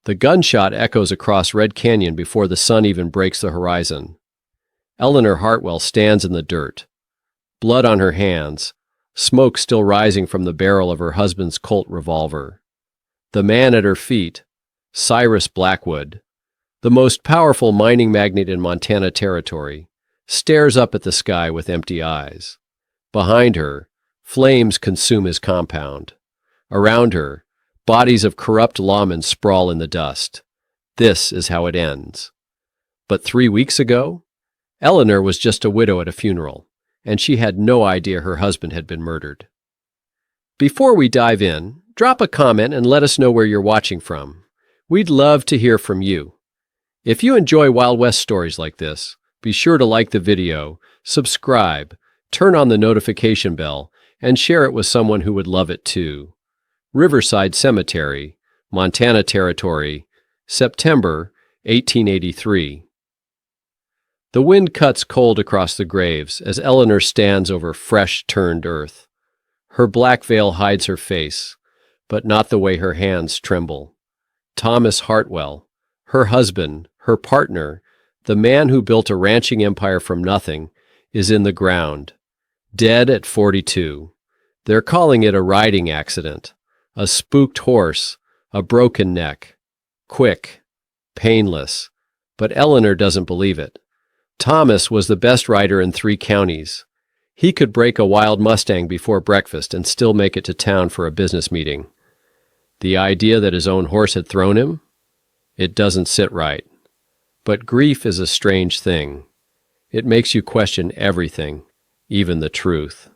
The gunshot echoes across Red Canyon before the sun even breaks the horizon. Eleanor Hartwell stands in the dirt, blood on her hands, smoke still rising from the barrel of her husband's Colt revolver. The man at her feet, Cyrus Blackwood, the most powerful mining magnate in Montana Territory, stares up at the sky with empty eyes. Behind her, flames consume his compound. Around her, bodies of corrupt lawmen sprawl in the dust. This is how it ends. But 3 weeks ago, Eleanor was just a widow at a funeral, and she had no idea her husband had been murdered. Before we dive in, drop a comment and let us know where you're watching from. We'd love to hear from you. If you enjoy Wild West stories like this, be sure to like the video, subscribe, turn on the notification bell, and share it with someone who would love it too. Riverside Cemetery, Montana Territory, September 1883. The wind cuts cold across the graves as Eleanor stands over fresh-turned earth. Her black veil hides her face, but not the way her hands tremble. Thomas Hartwell, her husband, her partner, the man who built a ranching empire from nothing, is in the ground, dead at 42. They're calling it a riding accident, a spooked horse, a broken neck. Quick, painless, but Eleanor doesn't believe it. Thomas was the best rider in 3 counties. He could break a wild Mustang before breakfast and still make it to town for a business meeting. The idea that his own horse had thrown him? It doesn't sit right. But grief is a strange thing. It makes you question everything, even the truth.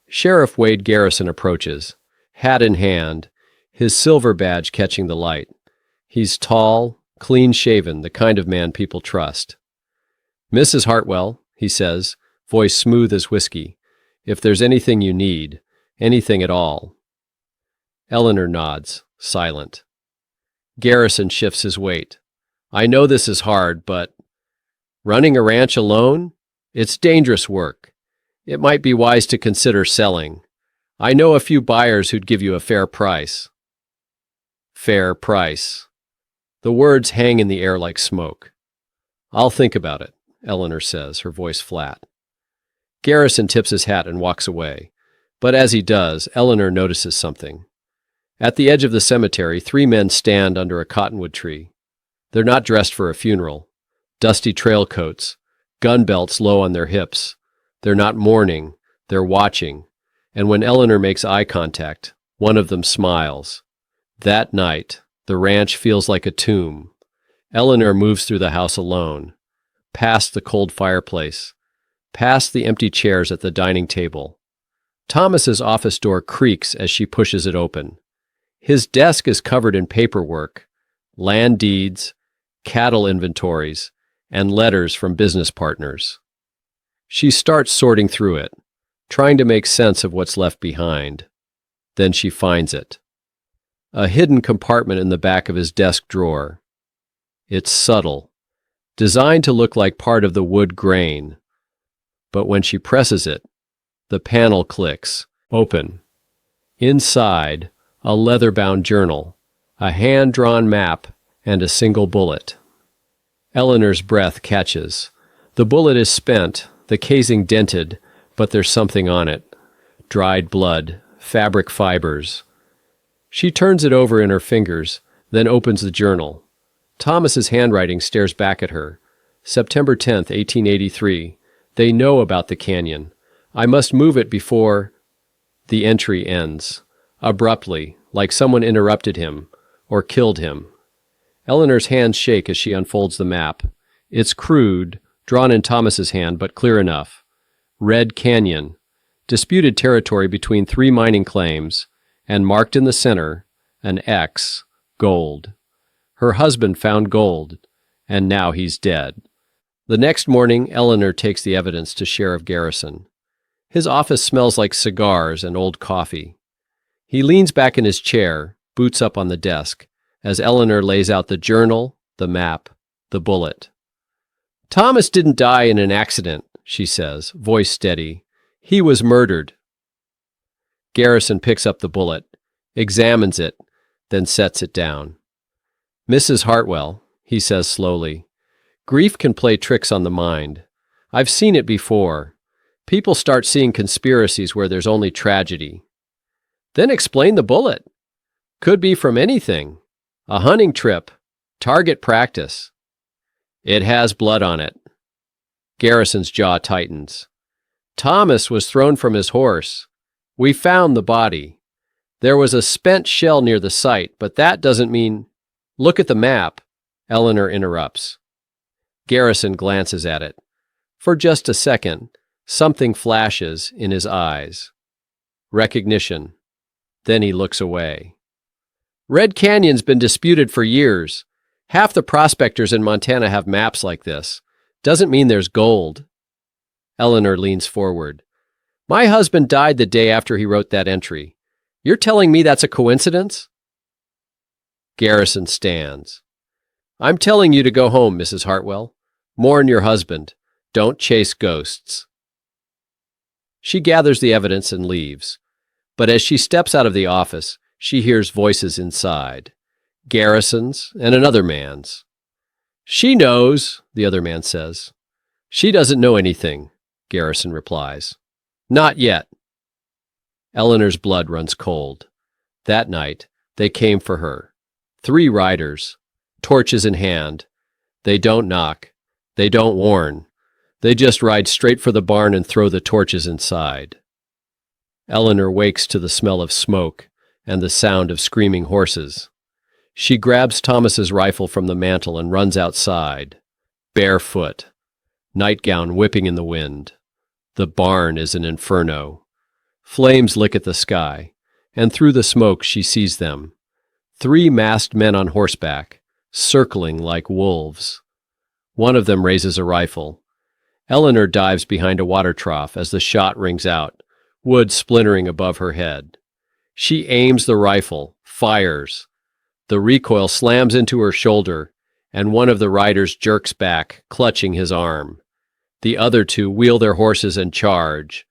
Sheriff Wade Garrison approaches, hat in hand, his silver badge catching the light. He's tall, clean-shaven, the kind of man people trust. "Mrs. Hartwell," he says, voice smooth as whiskey, "if there's anything you need, anything at all." Eleanor nods, silent. Garrison shifts his weight. "I know this is hard, but running a ranch alone? It's dangerous work. It might be wise to consider selling. I know a few buyers who'd give you a fair price." Fair price. The words hang in the air like smoke. "I'll think about it," Eleanor says, her voice flat. Garrison tips his hat and walks away, but as he does, Eleanor notices something. At the edge of the cemetery, 3 men stand under a cottonwood tree. They're not dressed for a funeral. Dusty trail coats, gun belts low on their hips. They're not mourning, they're watching, and when Eleanor makes eye contact, one of them smiles. That night, the ranch feels like a tomb. Eleanor moves through the house alone, past the cold fireplace, past the empty chairs at the dining table. Thomas's office door creaks as she pushes it open. His desk is covered in paperwork, land deeds, cattle inventories, and letters from business partners. She starts sorting through it, trying to make sense of what's left behind. Then she finds it. A hidden compartment in the back of his desk drawer. It's subtle, designed to look like part of the wood grain. But when she presses it, the panel clicks, open. Inside, a leather-bound journal, a hand-drawn map, and a single bullet. Eleanor's breath catches. The bullet is spent, the casing dented, but there's something on it. Dried blood, fabric fibers. She turns it over in her fingers, then opens the journal. Thomas's handwriting stares back at her. September 10th, 1883. They know about the canyon. I must move it before... The entry ends. Abruptly, like someone interrupted him, or killed him. Eleanor's hands shake as she unfolds the map. It's crude, drawn in Thomas's hand, but clear enough. Red Canyon, disputed territory between 3 mining claims, and marked in the center, an X, gold. Her husband found gold, and now he's dead. The next morning, Eleanor takes the evidence to Sheriff Garrison. His office smells like cigars and old coffee. He leans back in his chair, boots up on the desk, as Eleanor lays out the journal, the map, the bullet. "Thomas didn't die in an accident," she says, voice steady. "He was murdered." Garrison picks up the bullet, examines it, then sets it down. Mrs. Hartwell, he says slowly, grief can play tricks on the mind. I've seen it before. People start seeing conspiracies where there's only tragedy. Then explain the bullet. Could be from anything. A hunting trip. Target practice. It has blood on it. Garrison's jaw tightens. Thomas was thrown from his horse. We found the body. There was a spent shell near the site, but that doesn't mean... Look at the map, Eleanor interrupts. Garrison glances at it. For just a second, something flashes in his eyes. Recognition. Then he looks away. Red Canyon's been disputed for years. Half the prospectors in Montana have maps like this. Doesn't mean there's gold. Eleanor leans forward. My husband died the day after he wrote that entry. You're telling me that's a coincidence? Garrison stands. I'm telling you to go home, Mrs. Hartwell. Mourn your husband. Don't chase ghosts. She gathers the evidence and leaves. But as she steps out of the office, she hears voices inside. Garrison's and another man's. She knows, the other man says. She doesn't know anything, Garrison replies. Not yet. Eleanor's blood runs cold. That night, they came for her. 3 riders, torches in hand. They don't knock. They don't warn. They just ride straight for the barn and throw the torches inside. Eleanor wakes to the smell of smoke and the sound of screaming horses. She grabs Thomas's rifle from the mantel and runs outside, barefoot, nightgown whipping in the wind. The barn is an inferno. Flames lick at the sky, and through the smoke she sees them. 3 masked men on horseback, circling like wolves. One of them raises a rifle. Eleanor dives behind a water trough as the shot rings out, wood splintering above her head. She aims the rifle, fires. The recoil slams into her shoulder, and one of the riders jerks back, clutching his arm. The other 2 wheel their horses and charge.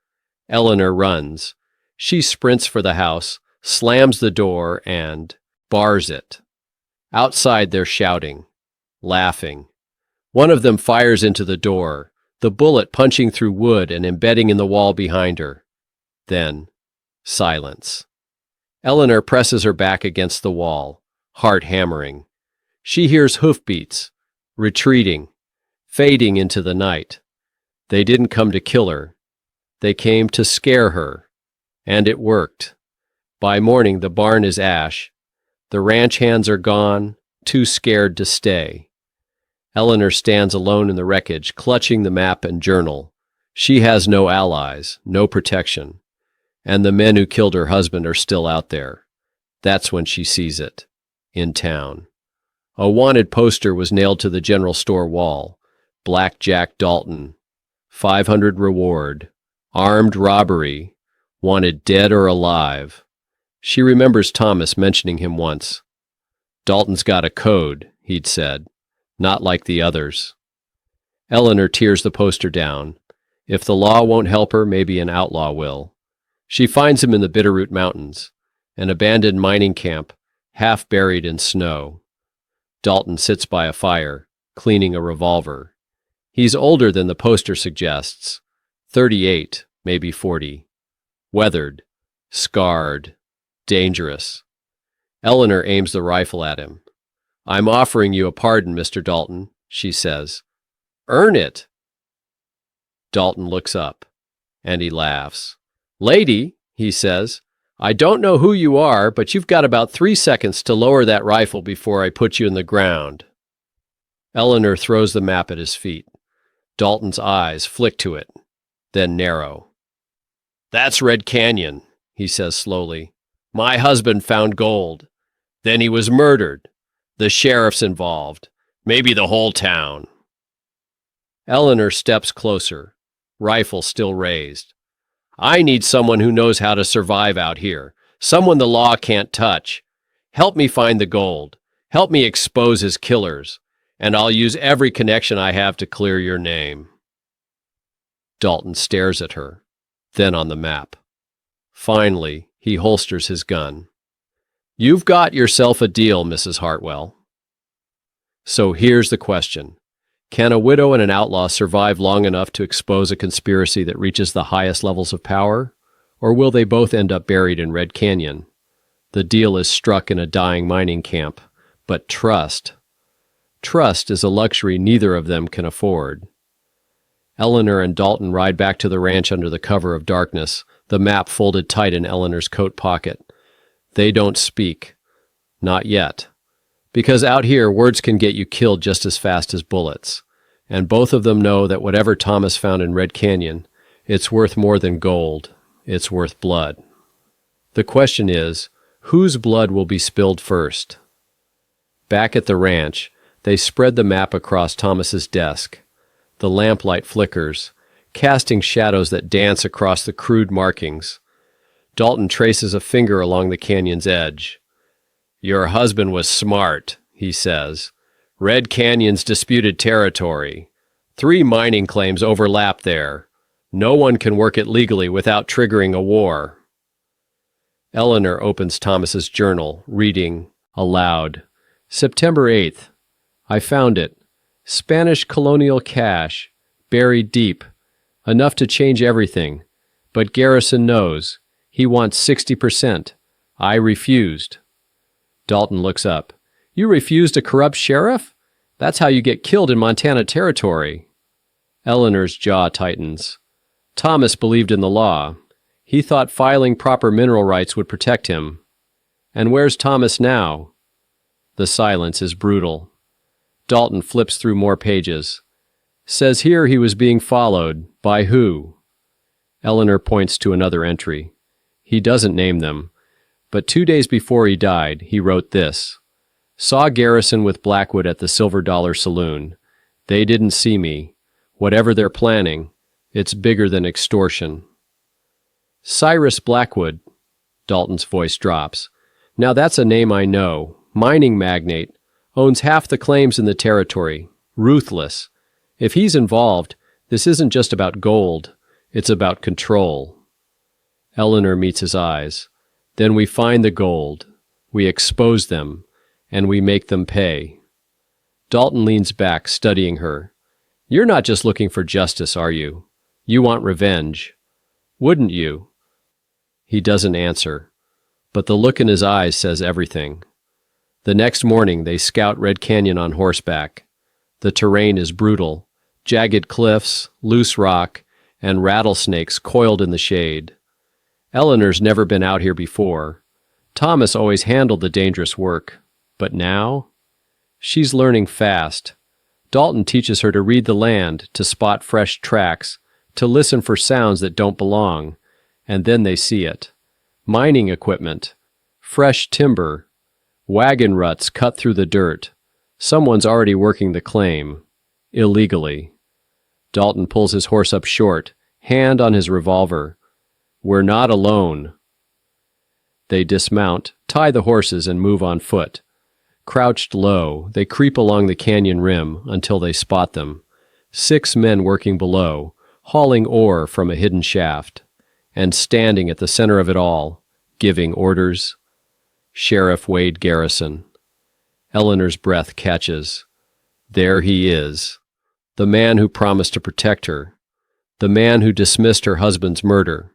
Eleanor runs. She sprints for the house, slams the door, and bars it. Outside they're shouting, laughing. One of them fires into the door, the bullet punching through wood and embedding in the wall behind her. Then, silence. Eleanor presses her back against the wall, heart hammering. She hears hoofbeats, retreating, fading into the night. They didn't come to kill her. They came to scare her. And it worked. By morning, the barn is ash. The ranch hands are gone, too scared to stay. Eleanor stands alone in the wreckage, clutching the map and journal. She has no allies, no protection. And the men who killed her husband are still out there. That's when she sees it. In town. A wanted poster was nailed to the general store wall. Black Jack Dalton. 500 reward. Armed robbery. Wanted dead or alive. She remembers Thomas mentioning him once. Dalton's got a code, he'd said. Not like the others. Eleanor tears the poster down. If the law won't help her, maybe an outlaw will. She finds him in the Bitterroot Mountains, an abandoned mining camp, half buried in snow. Dalton sits by a fire, cleaning a revolver. He's older than the poster suggests. 38, maybe 40. Weathered, scarred, dangerous. Eleanor aims the rifle at him. I'm offering you a pardon, Mr. Dalton, she says. Earn it. Dalton looks up, and he laughs. Lady, he says, I don't know who you are, but you've got about 3 seconds to lower that rifle before I put you in the ground. Eleanor throws the map at his feet. Dalton's eyes flick to it, then narrow. That's Red Canyon, he says slowly. My husband found gold. Then he was murdered. The sheriff's involved. Maybe the whole town. Eleanor steps closer, rifle still raised. I need someone who knows how to survive out here, someone the law can't touch. Help me find the gold. Help me expose his killers, and I'll use every connection I have to clear your name. Dalton stares at her, then on the map. Finally, he holsters his gun. You've got yourself a deal, Mrs. Hartwell. So here's the question. Can a widow and an outlaw survive long enough to expose a conspiracy that reaches the highest levels of power? Or will they both end up buried in Red Canyon? The deal is struck in a dying mining camp. But trust is a luxury neither of them can afford. Eleanor and Dalton ride back to the ranch under the cover of darkness, the map folded tight in Eleanor's coat pocket. They don't speak. Not yet. Because out here, words can get you killed just as fast as bullets. And both of them know that whatever Thomas found in Red Canyon, it's worth more than gold. It's worth blood. The question is, whose blood will be spilled first? Back at the ranch, they spread the map across Thomas's desk. The lamplight flickers, casting shadows that dance across the crude markings. Dalton traces a finger along the canyon's edge. Your husband was smart, he says. Red Canyon's disputed territory. 3 mining claims overlap there. No one can work it legally without triggering a war. Eleanor opens Thomas's journal, reading aloud. September 8th. I found it. Spanish colonial cash, buried deep. Enough to change everything. But Garrison knows. He wants 60%. I refused. Dalton looks up. You refused a corrupt sheriff? That's how you get killed in Montana territory. Eleanor's jaw tightens. Thomas believed in the law. He thought filing proper mineral rights would protect him. And where's Thomas now? The silence is brutal. Dalton flips through more pages. Says here he was being followed. By who? Eleanor points to another entry. He doesn't name them. But 2 days before he died, he wrote this. Saw Garrison with Blackwood at the Silver Dollar Saloon. They didn't see me. Whatever they're planning, it's bigger than extortion. Cyrus Blackwood. Dalton's voice drops. Now that's a name I know. Mining magnate. Owns half the claims in the territory. Ruthless. If he's involved, this isn't just about gold. It's about control. Eleanor meets his eyes. Then we find the gold. We expose them. And we make them pay. Dalton leans back, studying her. You're not just looking for justice, are you? You want revenge. Wouldn't you? He doesn't answer. But the look in his eyes says everything. The next morning, they scout Red Canyon on horseback. The terrain is brutal. Jagged cliffs, loose rock, and rattlesnakes coiled in the shade. Eleanor's never been out here before. Thomas always handled the dangerous work. But now? She's learning fast. Dalton teaches her to read the land, to spot fresh tracks, to listen for sounds that don't belong, and then they see it. Mining equipment, fresh timber, wagon ruts cut through the dirt. Someone's already working the claim, illegally. Dalton pulls his horse up short, hand on his revolver. We're not alone. They dismount, tie the horses, and move on foot. Crouched low, they creep along the canyon rim until they spot them. 6 men working below, hauling ore from a hidden shaft. And standing at the center of it all, giving orders, Sheriff Wade Garrison. Eleanor's breath catches. There he is. The man who promised to protect her. The man who dismissed her husband's murder.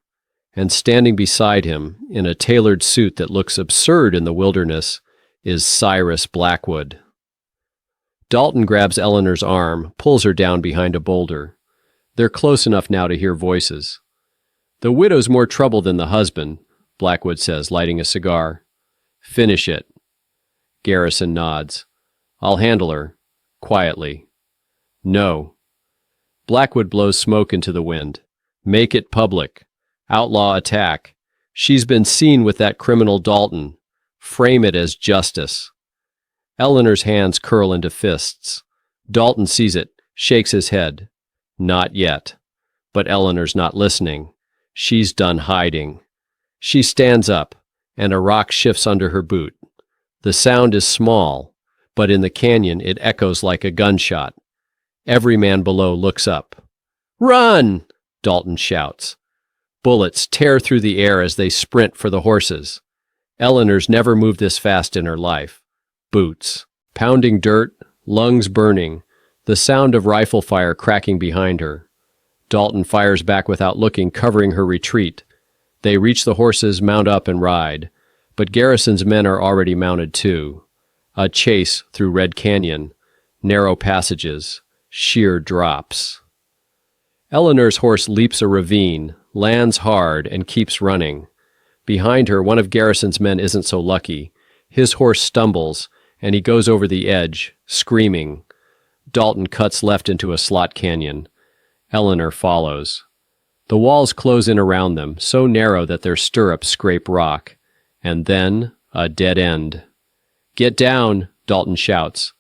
And standing beside him, in a tailored suit that looks absurd in the wilderness, is Cyrus Blackwood. Dalton grabs Eleanor's arm, pulls her down behind a boulder. They're close enough now to hear voices. The widow's more trouble than the husband, Blackwood says, lighting a cigar. Finish it. Garrison nods. I'll handle her. Quietly. No. Blackwood blows smoke into the wind. Make it public. Outlaw attack. She's been seen with that criminal Dalton. Frame it as justice. Eleanor's hands curl into fists. Dalton sees it, shakes his head. Not yet. But Eleanor's not listening. She's done hiding. She stands up, and a rock shifts under her boot. The sound is small, but in the canyon it echoes like a gunshot. Every man below looks up. Run! Dalton shouts. Bullets tear through the air as they sprint for the horses. Eleanor's never moved this fast in her life. Boots, pounding dirt, lungs burning, the sound of rifle fire cracking behind her. Dalton fires back without looking, covering her retreat. They reach the horses, mount up, and ride. But Garrison's men are already mounted too. A chase through Red Canyon, narrow passages, sheer drops. Eleanor's horse leaps a ravine, lands hard, and keeps running. Behind her, one of Garrison's men isn't so lucky. His horse stumbles, and he goes over the edge, screaming. Dalton cuts left into a slot canyon. Eleanor follows. The walls close in around them, so narrow that their stirrups scrape rock. And then, a dead end. "Get down," Dalton shouts.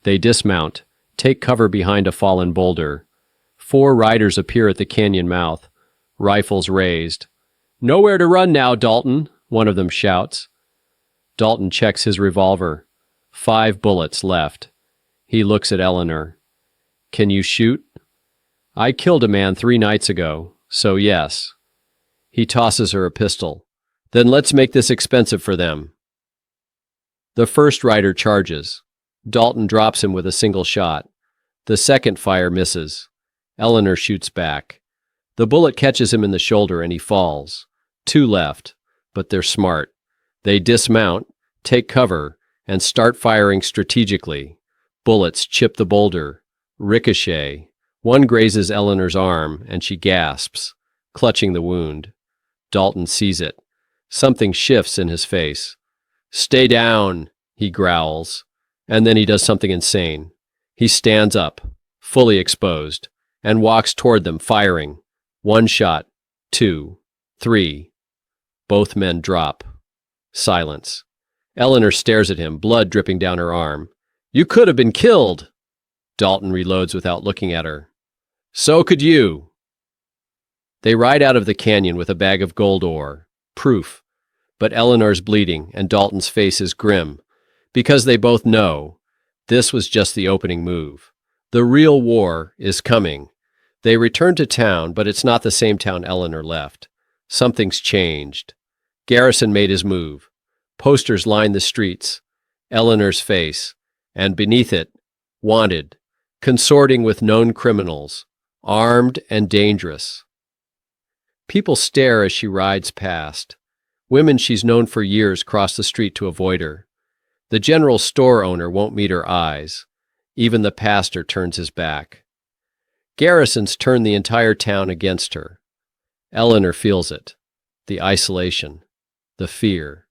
They dismount, take cover behind a fallen boulder. 4 riders appear at the canyon mouth, rifles raised. "Nowhere to run now, Dalton," one of them shouts. Dalton checks his revolver. 5 bullets left. He looks at Eleanor. "Can you shoot?" "I killed a man 3 nights ago, so yes." He tosses her a pistol. "Then let's make this expensive for them." The first rider charges. Dalton drops him with a single shot. The second fire misses. Eleanor shoots back. The bullet catches him in the shoulder and he falls. 2 left, but they're smart. They dismount, take cover, and start firing strategically. Bullets chip the boulder, ricochet. One grazes Eleanor's arm, and she gasps, clutching the wound. Dalton sees it. Something shifts in his face. "Stay down," he growls, and then he does something insane. He stands up, fully exposed, and walks toward them, firing. 1 shot, 2, 3. Both men drop. Silence. Eleanor stares at him, blood dripping down her arm. "You could have been killed." Dalton reloads without looking at her. "So could you." They ride out of the canyon with a bag of gold ore. Proof. But Eleanor's bleeding, and Dalton's face is grim, because they both know this was just the opening move. The real war is coming. They return to town, but it's not the same town Eleanor left. Something's changed. Garrison made his move. Posters line the streets. Eleanor's face, and beneath it, wanted, consorting with known criminals, armed and dangerous. People stare as she rides past. Women she's known for years cross the street to avoid her. The general store owner won't meet her eyes. Even the pastor turns his back. Garrison's turned the entire town against her. Eleanor feels it. The isolation. The fear.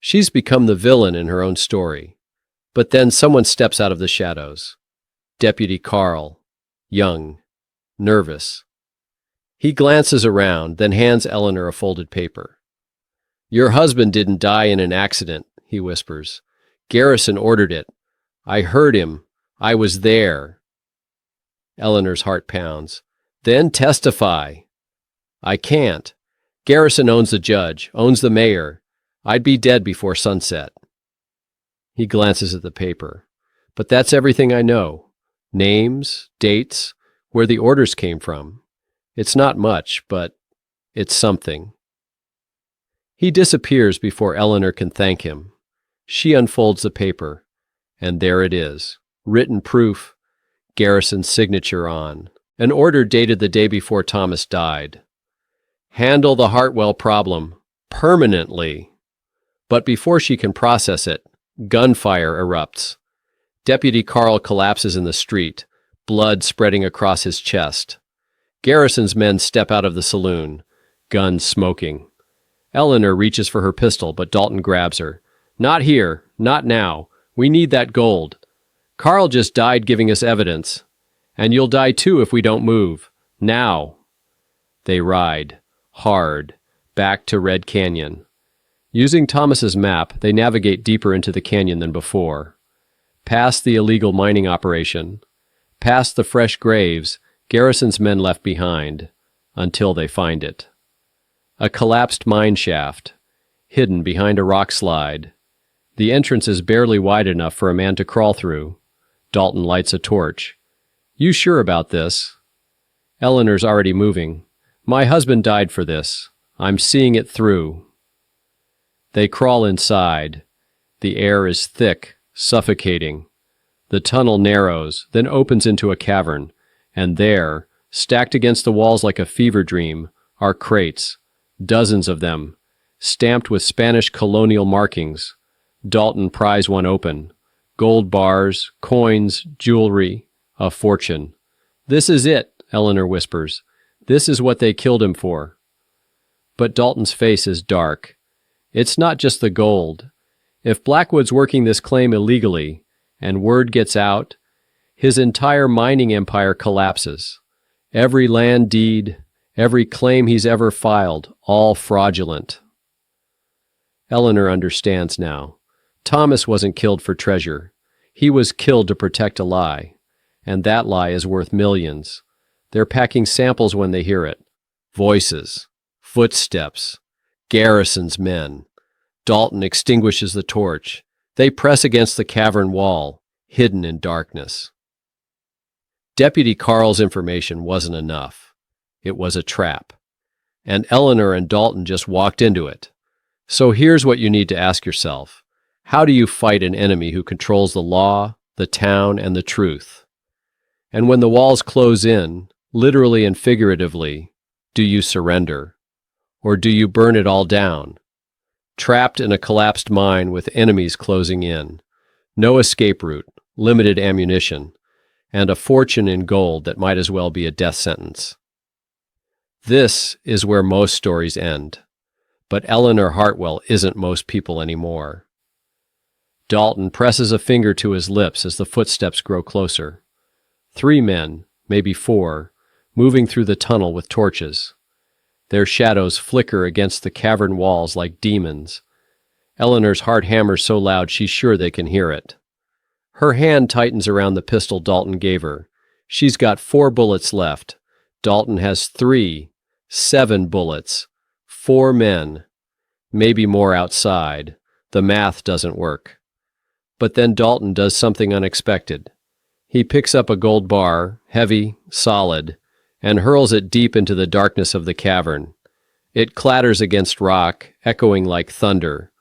She's become the villain in her own story. But then someone steps out of the shadows. Deputy Carl. Young. Nervous. He glances around, then hands Eleanor a folded paper. "Your husband didn't die in an accident," he whispers. "Garrison ordered it. I heard him. I was there." Eleanor's heart pounds. "Then testify." "I can't. Garrison owns the judge, owns the mayor. I'd be dead before sunset." He glances at the paper. "But that's everything I know. Names, dates, where the orders came from. It's not much, but it's something." He disappears before Eleanor can thank him. She unfolds the paper, and there it is, written proof, Garrison's signature on, an order dated the day before Thomas died. "Handle the Hartwell problem, permanently." But before she can process it, gunfire erupts. Deputy Carl collapses in the street, blood spreading across his chest. Garrison's men step out of the saloon, guns smoking. Eleanor reaches for her pistol, but Dalton grabs her. "Not here, not now. We need that gold. Carl just died giving us evidence. And you'll die too if we don't move. Now." They ride, hard, back to Red Canyon. Using Thomas's map, they navigate deeper into the canyon than before. Past the illegal mining operation, past the fresh graves Garrison's men left behind, until they find it. A collapsed mine shaft, hidden behind a rock slide. The entrance is barely wide enough for a man to crawl through. Dalton lights a torch. "You sure about this?" Eleanor's already moving. "My husband died for this. I'm seeing it through." They crawl inside. The air is thick, suffocating. The tunnel narrows, then opens into a cavern, and there, stacked against the walls like a fever dream, are crates, dozens of them, stamped with Spanish colonial markings. Dalton pries one open. Gold bars, coins, jewelry, a fortune. "This is it," Eleanor whispers. "This is what they killed him for." But Dalton's face is dark. It's not just the gold. If Blackwood's working this claim illegally, and word gets out, his entire mining empire collapses. Every land deed, every claim he's ever filed, all fraudulent. Eleanor understands now. Thomas wasn't killed for treasure. He was killed to protect a lie. And that lie is worth millions. They're packing samples when they hear it. Voices. Footsteps. Garrison's men. Dalton extinguishes the torch. They press against the cavern wall, hidden in darkness. Deputy Carl's information wasn't enough. It was a trap. And Eleanor and Dalton just walked into it. So here's what you need to ask yourself. How do you fight an enemy who controls the law, the town, and the truth? And when the walls close in, literally and figuratively, do you surrender? Or do you burn it all down? Trapped in a collapsed mine with enemies closing in, no escape route, limited ammunition, and a fortune in gold that might as well be a death sentence. This is where most stories end. But Eleanor Hartwell isn't most people anymore. Dalton presses a finger to his lips as the footsteps grow closer. 3 men, maybe 4, moving through the tunnel with torches. Their shadows flicker against the cavern walls like demons. Eleanor's heart hammers so loud she's sure they can hear it. Her hand tightens around the pistol Dalton gave her. She's got 4 bullets left. Dalton has 3, 7 bullets. 4 men. Maybe more outside. The math doesn't work. But then Dalton does something unexpected. He picks up a gold bar, heavy, solid, and hurls it deep into the darkness of the cavern. It clatters against rock, echoing like thunder.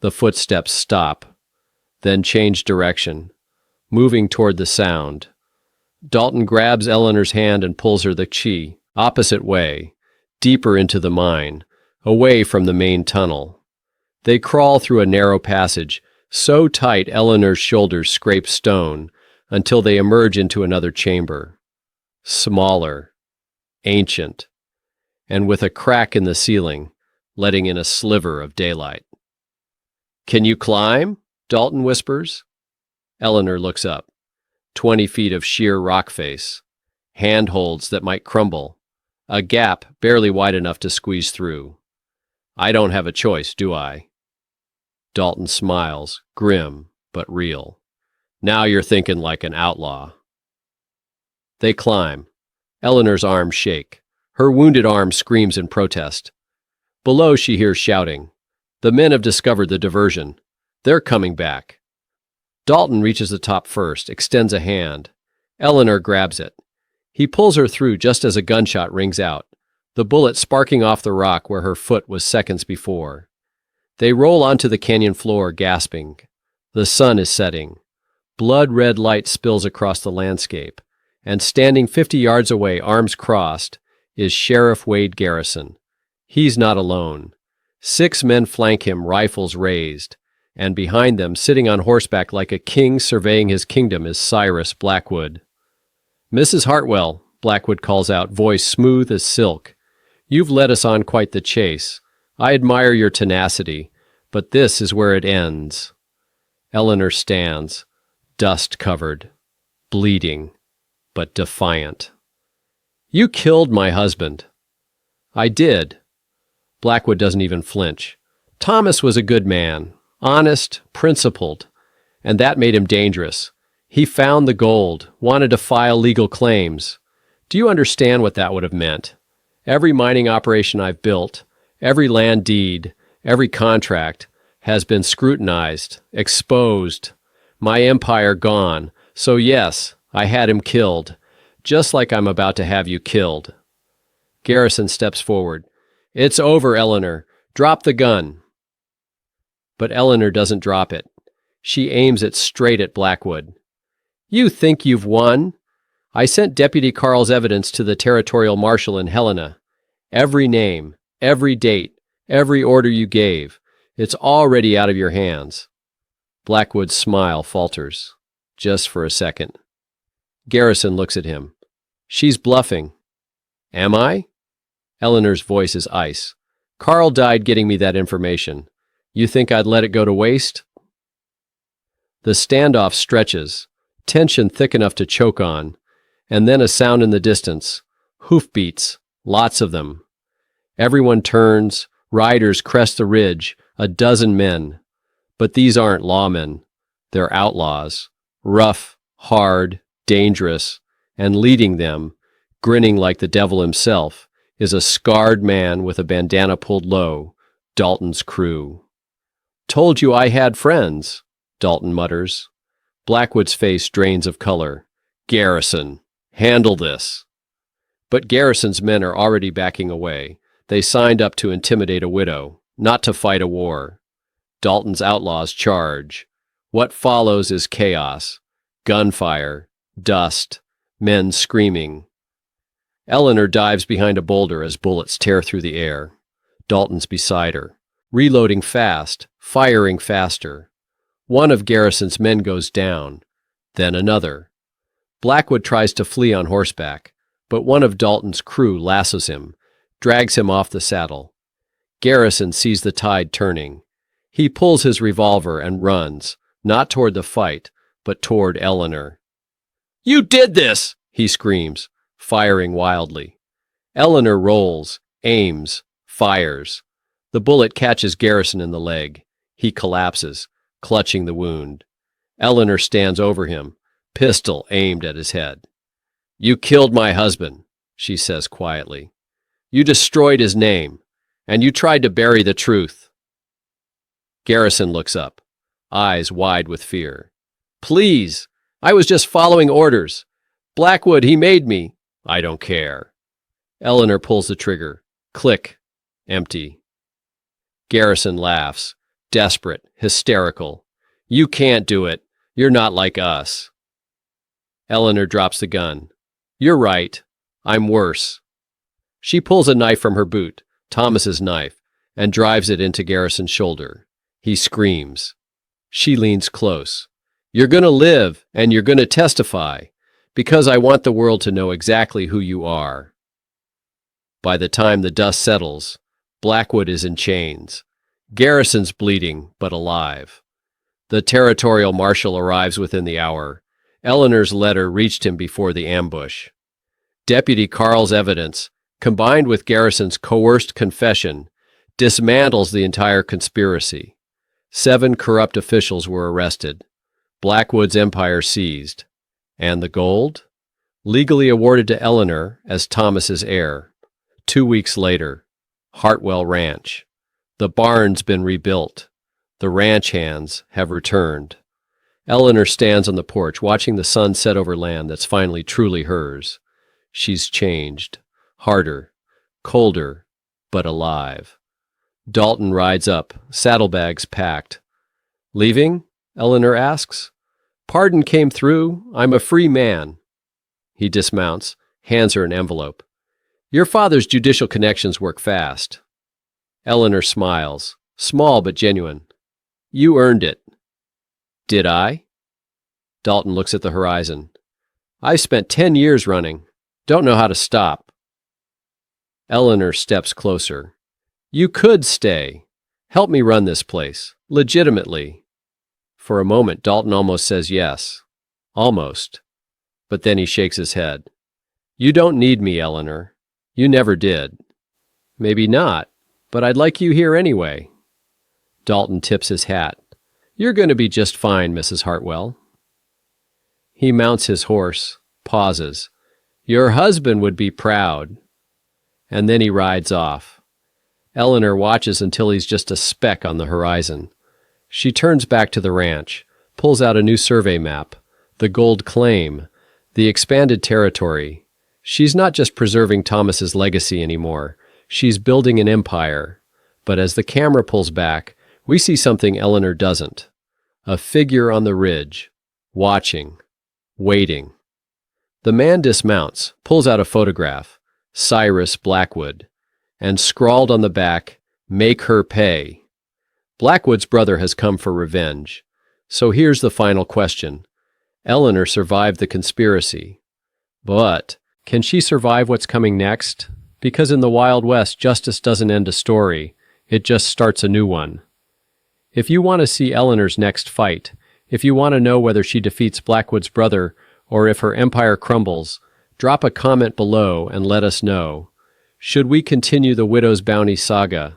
The footsteps stop, then change direction, moving toward the sound. Dalton grabs Eleanor's hand and pulls her the chi, opposite way, deeper into the mine, away from the main tunnel. They crawl through a narrow passage, so tight Eleanor's shoulders scrape stone, until they emerge into another chamber. Smaller, ancient, and with a crack in the ceiling, letting in a sliver of daylight. "Can you climb?" Dalton whispers. Eleanor looks up. 20 feet of sheer rock face. Handholds that might crumble. A gap barely wide enough to squeeze through. "I don't have a choice, do I?" Dalton smiles, grim but real. "Now you're thinking like an outlaw." They climb. Eleanor's arms shake. Her wounded arm screams in protest. Below she hears shouting. The men have discovered the diversion. They're coming back. Dalton reaches the top first, extends a hand. Eleanor grabs it. He pulls her through just as a gunshot rings out, the bullet sparking off the rock where her foot was seconds before. They roll onto the canyon floor, gasping. The sun is setting. Blood-red light spills across the landscape, and standing 50 yards away, arms crossed, is Sheriff Wade Garrison. He's not alone. 6 men flank him, rifles raised, and behind them, sitting on horseback like a king surveying his kingdom, is Cyrus Blackwood. "Mrs. Hartwell," Blackwood calls out, voice smooth as silk. "You've led us on quite the chase. I admire your tenacity, but this is where it ends." Eleanor stands, dust-covered, bleeding, but defiant. "You killed my husband." "I did." Blackwood doesn't even flinch. "Thomas was a good man, honest, principled, and that made him dangerous. He found the gold, wanted to file legal claims. Do you understand what that would have meant? Every mining operation I've built, every land deed, every contract has been scrutinized, exposed. My empire gone. So yes, I had him killed, just like I'm about to have you killed." Garrison steps forward. "It's over, Eleanor. Drop the gun." But Eleanor doesn't drop it. She aims it straight at Blackwood. You think you've won? I sent Deputy Carl's evidence to the Territorial Marshal in Helena. Every name, every date, every order you gave. It's already out of your hands. Blackwood's smile falters, just for a second. Garrison looks at him. She's bluffing. Am I? Eleanor's voice is ice. Carl died getting me that information. You think I'd let it go to waste? The standoff stretches, tension thick enough to choke on, and then a sound in the distance. Hoofbeats, lots of them. Everyone turns, riders crest the ridge, a dozen men. But these aren't lawmen. They're outlaws. Rough, hard, dangerous, and leading them, grinning like the devil himself, is a scarred man with a bandana pulled low, Dalton's crew. Told you I had friends, Dalton mutters. Blackwood's face drains of color. Garrison, handle this. But Garrison's men are already backing away. They signed up to intimidate a widow, not to fight a war. Dalton's outlaws charge. What follows is chaos. Gunfire, dust, men screaming. Eleanor dives behind a boulder as bullets tear through the air. Dalton's beside her, reloading fast, firing faster. One of Garrison's men goes down, then another. Blackwood tries to flee on horseback, but one of Dalton's crew lassos him, drags him off the saddle. Garrison sees the tide turning. He pulls his revolver and runs, not toward the fight, but toward Eleanor. You did this! He screams, firing wildly. Eleanor rolls, aims, fires. The bullet catches Garrison in the leg. He collapses, clutching the wound. Eleanor stands over him, pistol aimed at his head. You killed my husband, she says quietly. You destroyed his name, and you tried to bury the truth. Garrison looks up, eyes wide with fear. Please, I was just following orders. Blackwood, he made me. I don't care. Eleanor pulls the trigger. Click. Empty. Garrison laughs, desperate, hysterical. You can't do it. You're not like us. Eleanor drops the gun. You're right. I'm worse. She pulls a knife from her boot, Thomas's knife, and drives it into Garrison's shoulder. He screams. She leans close. You're going to live, and you're going to testify, because I want the world to know exactly who you are. By the time the dust settles, Blackwood is in chains. Garrison's bleeding, but alive. The Territorial Marshal arrives within the hour. Eleanor's letter reached him before the ambush. Deputy Carl's evidence, combined with Garrison's coerced confession, dismantles the entire conspiracy. 7 corrupt officials were arrested. Blackwood's empire seized. And the gold? Legally awarded to Eleanor as Thomas's heir. 2 weeks later, Hartwell Ranch. The barn's been rebuilt. The ranch hands have returned. Eleanor stands on the porch, watching the sun set over land that's finally truly hers. She's changed. Harder. Colder. But alive. Dalton rides up, saddlebags packed. Leaving? Eleanor asks. Pardon came through. I'm a free man. He dismounts, hands her an envelope. Your father's judicial connections work fast. Eleanor smiles, small but genuine. You earned it. Did I? Dalton looks at the horizon. I've spent 10 years running. Don't know how to stop. Eleanor steps closer. You could stay. Help me run this place, legitimately. For a moment, Dalton almost says yes. Almost. But then he shakes his head. You don't need me, Eleanor. You never did. Maybe not, but I'd like you here anyway. Dalton tips his hat. You're going to be just fine, Mrs. Hartwell. He mounts his horse, pauses. Your husband would be proud. And then he rides off. Eleanor watches until he's just a speck on the horizon. She turns back to the ranch, pulls out a new survey map, the gold claim, the expanded territory. She's not just preserving Thomas's legacy anymore. She's building an empire. But as the camera pulls back, we see something Eleanor doesn't. A figure on the ridge, watching, Waiting. The man dismounts, pulls out a photograph, Cyrus Blackwood, and scrawled on the back, "Make her pay." Blackwood's brother has come for revenge. So here's the final question. Eleanor survived the conspiracy. But can she survive what's coming next? Because in the Wild West, justice doesn't end a story. It just starts a new one. If you want to see Eleanor's next fight, if you want to know whether she defeats Blackwood's brother or if her empire crumbles, drop a comment below and let us know. Should we continue the Widow's Bounty saga?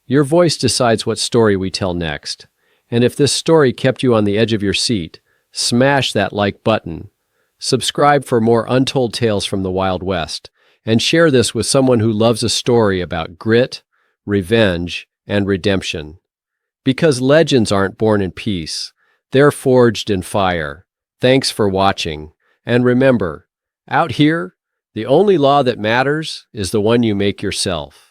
Your voice decides what story we tell next. And if this story kept you on the edge of your seat, smash that like button. Subscribe for more untold tales from the Wild West, and share this with someone who loves a story about grit, revenge, and redemption. Because legends aren't born in peace, they're forged in fire. Thanks for watching, and remember, out here, the only law that matters is the one you make yourself.